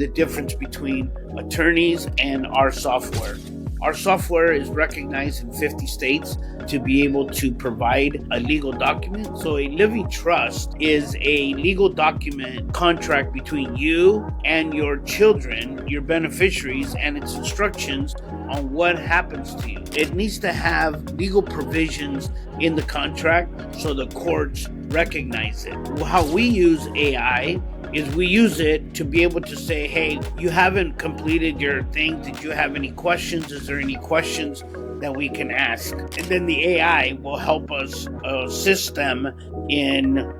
the difference between attorneys and our software. Our software is recognized in 50 states to be able to provide a legal document. So a living trust is a legal document contract between you and your children, your beneficiaries, and its instructions on what happens to you. It needs to have legal provisions in the contract so the courts recognize it. How we use AI is we use it to be able to say, hey, you haven't completed your thing. Did you have any questions? Is there any questions that we can ask? And then the AI will help us assist them in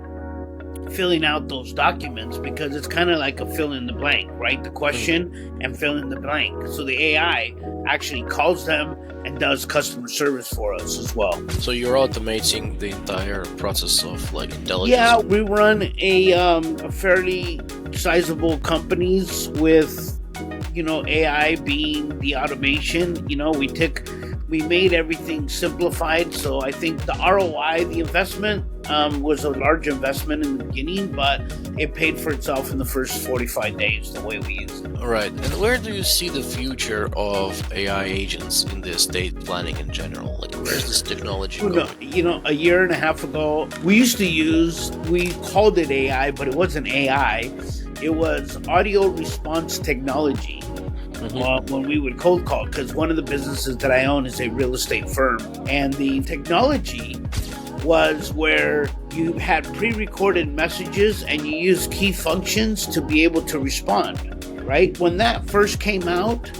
filling out those documents, because it's kind of like a fill in the blank, right? The question and fill in the blank. So the AI actually calls them and does customer service for us as well. So you're automating the entire process of like intelligence? Yeah, we run a fairly sizable companies with, AI being the automation. We made everything simplified. So I think the ROI, the investment, was a large investment in the beginning, but it paid for itself in the first 45 days, the way we use it. All right. And where do you see the future of AI agents in the estate planning in general? Like, where's this technology going? A year and a half ago, we called it AI, but it wasn't AI. It was audio response technology. When we would cold call, because one of the businesses that I own is a real estate firm, and the technology was where you had pre-recorded messages and you used key functions to be able to respond, right? When that first came out,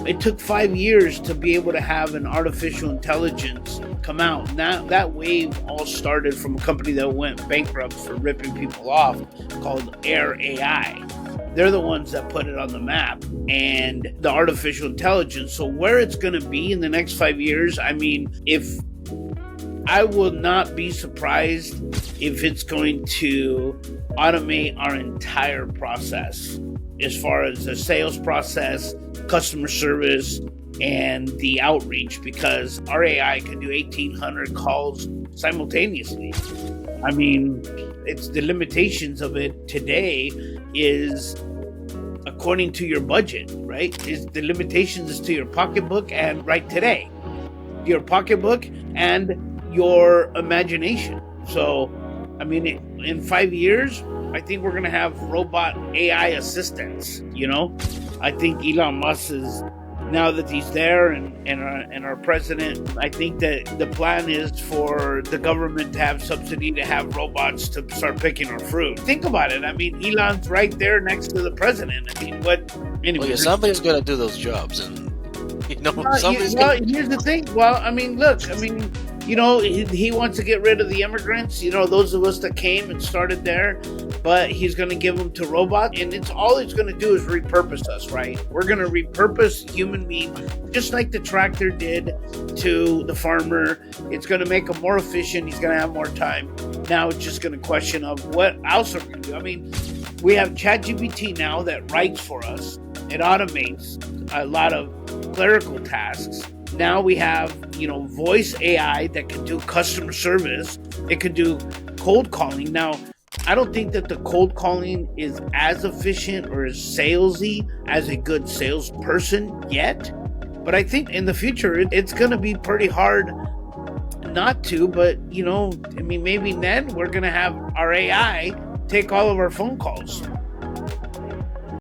it took 5 years to be able to have an artificial intelligence come out. Now that wave all started from a company that went bankrupt for ripping people off called Air AI. They're the ones that put it on the map, and the artificial intelligence. So where it's going to be in the next 5 years, I will not be surprised if it's going to automate our entire process as far as the sales process, customer service, and the outreach, because our AI can do 1,800 calls simultaneously. It's the limitations of it today is according to your budget, right? Is the limitations is to your pocketbook and right today, your pocketbook and your imagination. So, in 5 years, I think we're going to have robot AI assistants, I think Elon Musk is, now that he's there and our president, I think that the plan is for the government to have subsidy to have robots to start picking our fruit. Think about it. Elon's right there next to the president. Anyway, somebody's going to do those jobs, and here's the thing. He wants to get rid of the immigrants, those of us that came and started there, but he's going to give them to robots, and it's going to do is repurpose us, right? We're going to repurpose human beings, just like the tractor did to the farmer. It's going to make him more efficient. He's going to have more time. Now it's just going to question of what else are we going to do? We have ChatGPT now that writes for us. It automates a lot of clerical tasks. Now we have, voice AI that can do customer service. It can do cold calling. Now, I don't think that the cold calling is as efficient or as salesy as a good salesperson yet. But I think in the future, it's going to be pretty hard not to. But, maybe then we're going to have our AI take all of our phone calls.